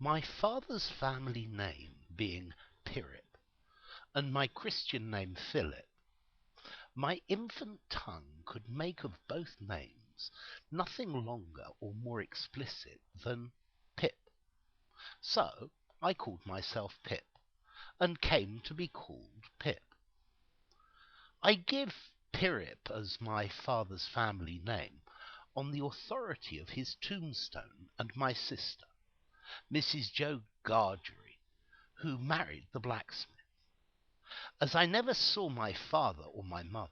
My father's family name being Pirrip, and my Christian name Philip, my infant tongue could make of both names nothing longer or more explicit than Pip. So I called myself Pip, and came to be called Pip. I give Pirrip as my father's family name on the authority of his tombstone and my sister, Mrs. Joe Gargery, who married the blacksmith. As I never saw my father or my mother,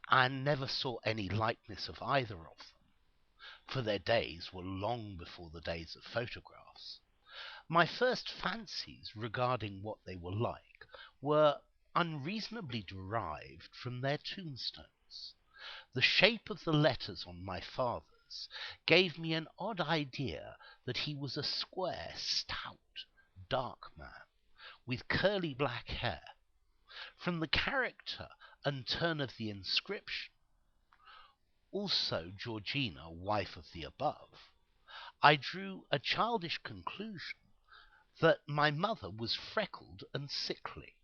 and never saw any likeness of either of them, for their days were long before the days of photographs, my first fancies regarding what they were like were unreasonably derived from their tombstones. The shape of the letters on my father's gave me an odd idea that he was a square, stout, dark man, with curly black hair. From the character and turn of the inscription, also Georgina, wife of the above, I drew a childish conclusion that my mother was freckled and sickly.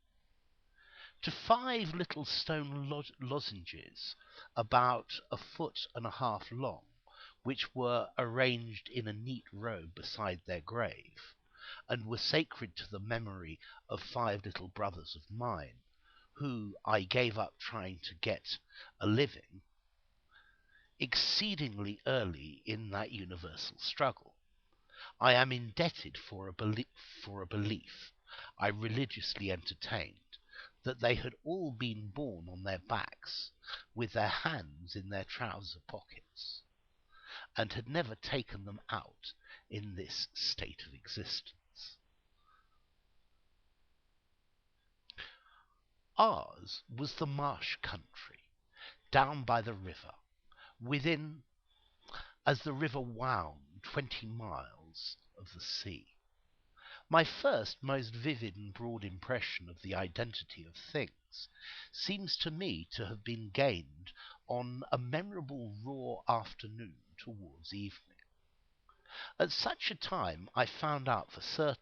To 5 little stone lozenges, about a foot and a half long, which were arranged in a neat row beside their grave, and were sacred to the memory of 5 little brothers of mine, who I gave up trying to get a living exceedingly early in that universal struggle. I am indebted for a belief I religiously entertained that they had all been born on their backs, with their hands in their trouser pockets, and had never taken them out in this state of existence. Ours was the marsh country, down by the river, within, as the river wound 20 miles of the sea. My first most vivid and broad impression of the identity of things seems to me to have been gained on a memorable raw afternoon towards evening. At such a time I found out for certain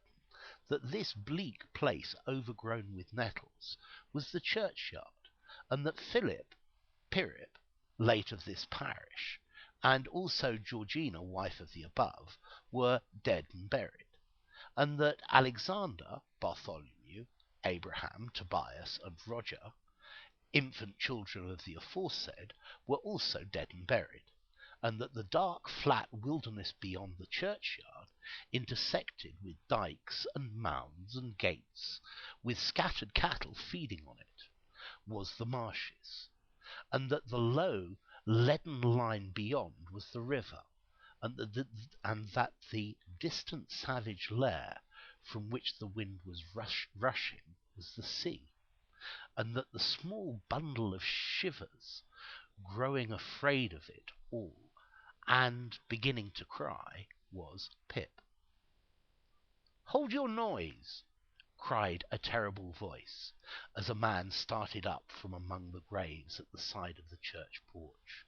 that this bleak place overgrown with nettles was the churchyard, and that Philip, Pirrip, late of this parish, and also Georgina, wife of the above, were dead and buried, and that Alexander, Bartholomew, Abraham, Tobias, and Roger, infant children of the aforesaid, were also dead and buried, and that the dark flat wilderness beyond the churchyard, intersected with dykes and mounds and gates, with scattered cattle feeding on it, was the marshes, and that the low leaden line beyond was the river, and that the distant savage lair from which the wind was rushing was the sea, and that the small bundle of shivers, growing afraid of it all, and beginning to cry, was Pip. "Hold your noise!" cried a terrible voice, as a man started up from among the graves at the side of the church porch.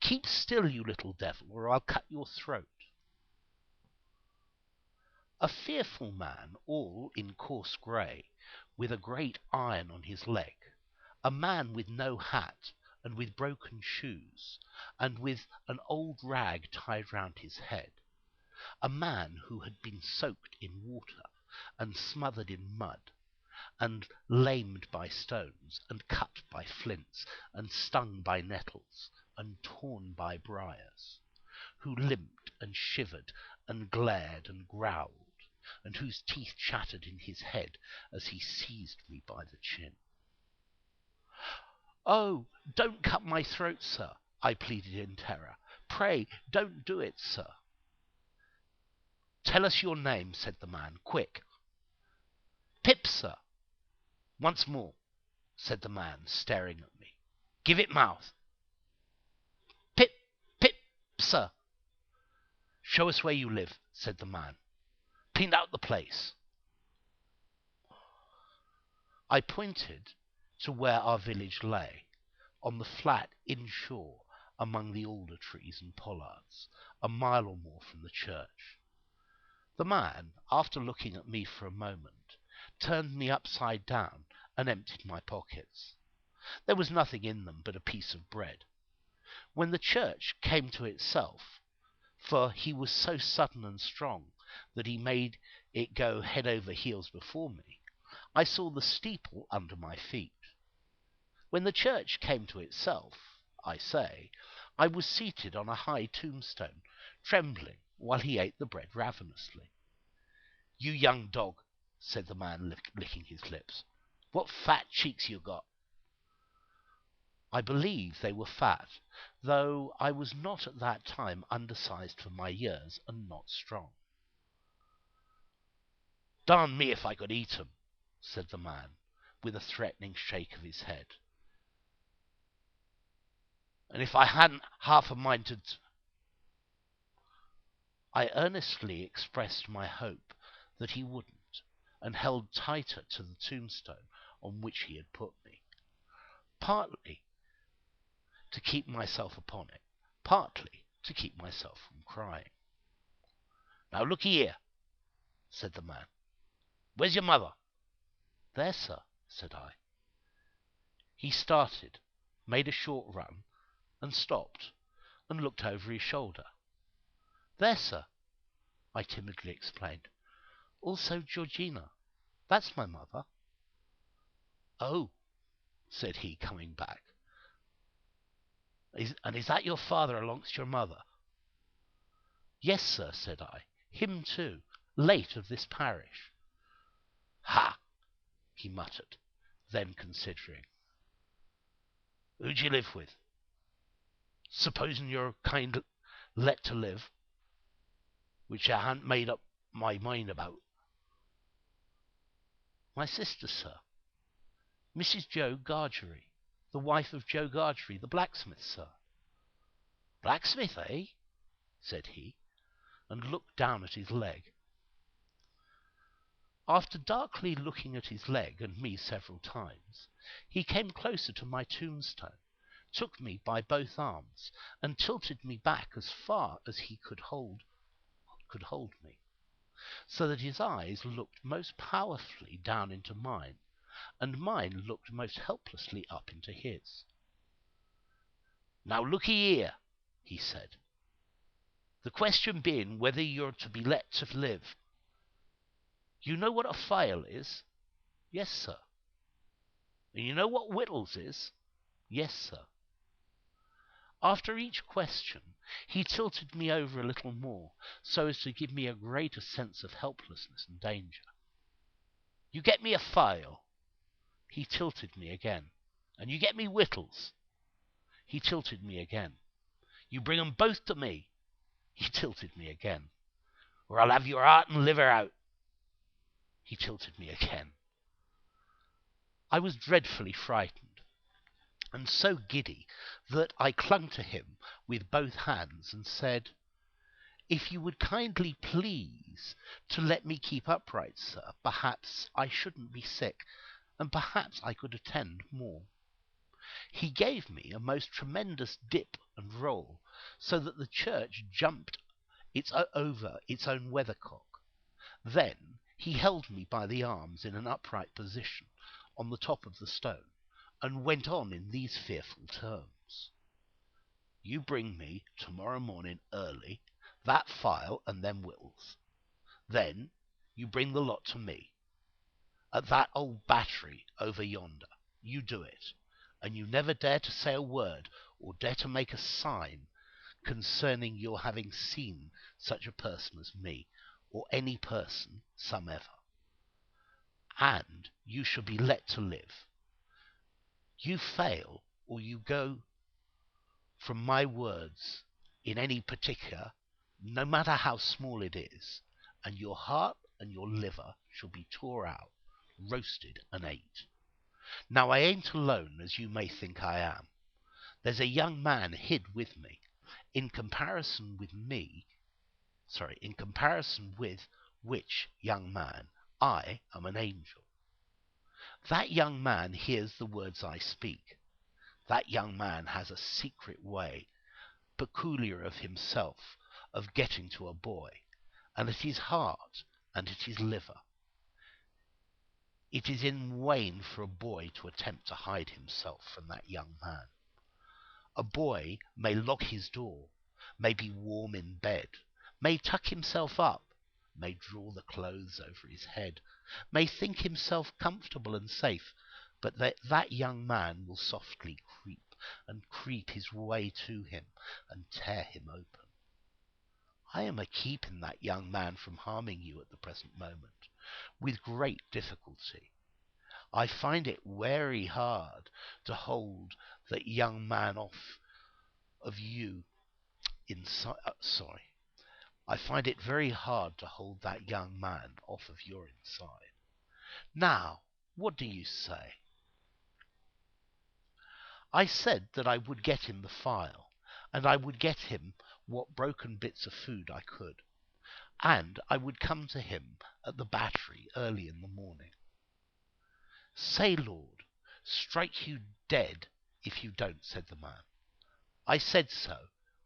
"Keep still, you little devil, or I'll cut your throat." A fearful man, all in coarse grey, with a great iron on his leg, a man with no hat, and with broken shoes, and with an old rag tied round his head, a man who had been soaked in water, and smothered in mud, and lamed by stones, and cut by flints, and stung by nettles, and torn by briars, who limped and shivered, and glared and growled, and whose teeth chattered in his head as he seized me by the chin. "Oh, don't cut my throat, sir," I pleaded in terror. "Pray, don't do it, sir." "Tell us your name," said the man. "Quick." "Pip, sir." "Once more," said the man, staring at me. "Give it mouth." "Pip, Pip, sir." "Show us where you live," said the man. "Clean out the place." I pointed to where our village lay, on the flat inshore among the alder trees and pollards, a mile or more from the church. The man, after looking at me for a moment, turned me upside down and emptied my pockets. There was nothing in them but a piece of bread. When the church came to itself, for he was so sudden and strong that he made it go head over heels before me, I saw the steeple under my feet. When the church came to itself, I say, I was seated on a high tombstone, trembling while he ate the bread ravenously. "You young dog," said the man, licking his lips, "what fat cheeks you got!" I believe they were fat, though I was not at that time undersized for my years and not strong. "Darn me if I could eat 'em," said the man, with a threatening shake of his head. "And if I hadn't half a mind to—" I earnestly expressed my hope that he wouldn't, and held tighter to the tombstone on which he had put me, partly to keep myself upon it, partly to keep myself from crying. "Now look'ee here," said the man. "Where's your mother?" "There, sir," said I. He started, made a short run, and stopped, and looked over his shoulder. "There, sir," I timidly explained. "Also Georgina. That's my mother." "Oh," said he, coming back. "And is that your father alongst your mother?" "Yes, sir," said I. "Him too. Late of this parish." "Ha!" he muttered, then considering. "Who d'ye live with? Supposin' you're kind let to live, which I han't made up my mind about." "My sister, sir. Mrs. Joe Gargery, the wife of Joe Gargery, the blacksmith, sir." "Blacksmith, eh?" said he, and looked down at his leg. After darkly looking at his leg and me several times, he came closer to my tombstone, took me by both arms, and tilted me back as far as he could hold me, so that his eyes looked most powerfully down into mine, and mine looked most helplessly up into his. "Now look'ee here," he said. "The question being whether you're to be let to live. You know what a file is?" "Yes, sir." "And you know what wittles is?" "Yes, sir." After each question, he tilted me over a little more, so as to give me a greater sense of helplessness and danger. "You get me a file." He tilted me again. "And you get me wittles." He tilted me again. "You bring 'em both to me." He tilted me again. "Or I'll have your heart and liver out." He tilted me again. I was dreadfully frightened, and so giddy that I clung to him with both hands and said, "If you would kindly please to let me keep upright, sir, perhaps I shouldn't be sick, and perhaps I could attend more." He gave me a most tremendous dip and roll, so that the church jumped over its own weathercock. Then he held me by the arms in an upright position on the top of the stone, and went on in these fearful terms: "You bring me tomorrow morning early that file and them wittles. Then you bring the lot to me, at that old battery over yonder. You do it, and you never dare to say a word or dare to make a sign concerning your having seen such a person as me, or any person somever. And you shall be let to live. You fail, or you go from my words in any particular, no matter how small it is, and your heart and your liver shall be tore out, roasted and ate. Now I ain't alone, as you may think I am. There's a young man hid with me, in comparison with which young man I am an angel. That young man hears the words I speak. That young man has a secret way, peculiar of himself, of getting to a boy, and at his heart, and at his liver. It is in vain for a boy to attempt to hide himself from that young man. A boy may lock his door, may be warm in bed, may tuck himself up, may draw the clothes over his head, may think himself comfortable and safe, but that young man will softly creep his way to him and tear him open. I am a keeping that young man from harming you at the present moment, with great difficulty. I find it very hard to hold that young man off of you inside. I find it very hard to hold that young man off of your inside. Now, what do you say? I said that I would get him the file, and I would get him what broken bits of food I could, and I would come to him at the battery early in the morning. Say, Lord, strike you dead if you don't, said the man. I said so,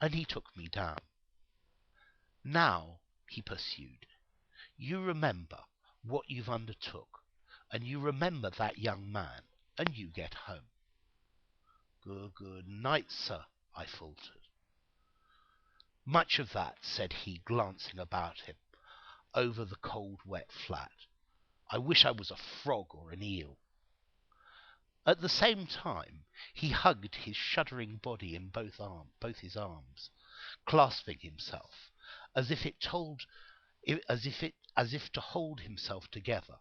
and he took me down. Now, he pursued, you remember what you've undertook, and you remember that young man, and you get home. Good night, sir, I faltered. Much of that, said he, glancing about him, over the cold, wet flat. I wish I was a frog or an eel. At the same time, he hugged his shuddering body in both his arms, clasping himself, as if to hold himself together,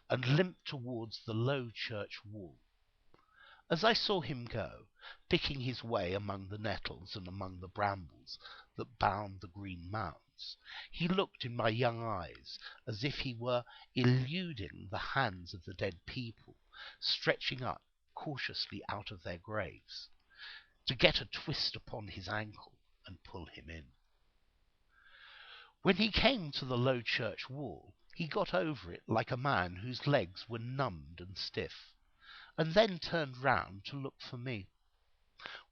and limped towards the low church wall. As I saw him go, picking his way among the nettles and among the brambles that bound the green mounds, he looked in my young eyes as if he were eluding the hands of the dead people, stretching up cautiously out of their graves, to get a twist upon his ankle and pull him in. When he came to the low church wall, he got over it like a man whose legs were numbed and stiff, and then turned round to look for me.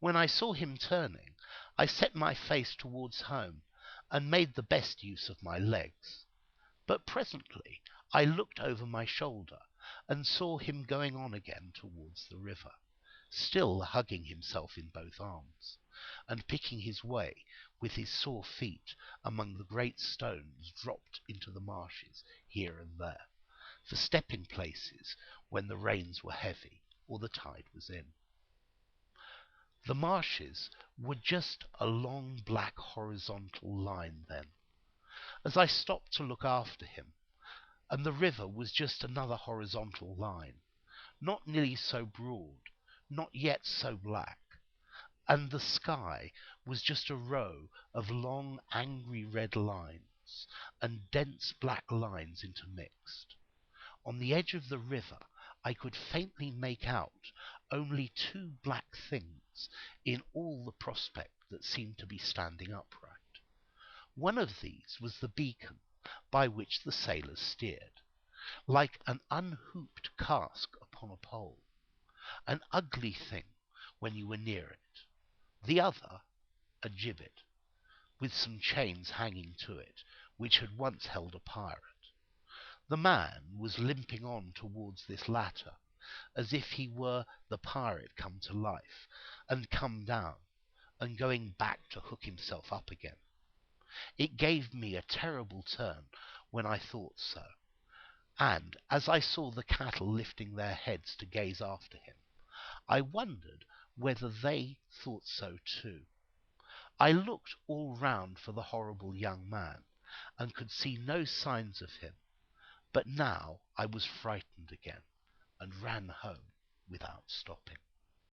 When I saw him turning, I set my face towards home, and made the best use of my legs. But presently I looked over my shoulder, and saw him going on again towards the river, still hugging himself in both arms, and picking his way with his sore feet among the great stones dropped into the marshes here and there, for stepping places when the rains were heavy or the tide was in. The marshes were just a long black horizontal line then, as I stopped to look after him, and the river was just another horizontal line, not nearly so broad, not yet so black, and the sky was just a row of long angry red lines, and dense black lines intermixed. On the edge of the river I could faintly make out only two black things in all the prospect that seemed to be standing upright. One of these was the beacon by which the sailors steered, like an unhooped cask upon a pole, an ugly thing when you were near it. The other, a gibbet, with some chains hanging to it, which had once held a pirate. The man was limping on towards this latter, as if he were the pirate come to life, and come down, and going back to hook himself up again. It gave me a terrible turn when I thought so, and as I saw the cattle lifting their heads to gaze after him, I wondered whether they thought so too. I looked all round for the horrible young man, and could see no signs of him. But now I was frightened again, and ran home without stopping.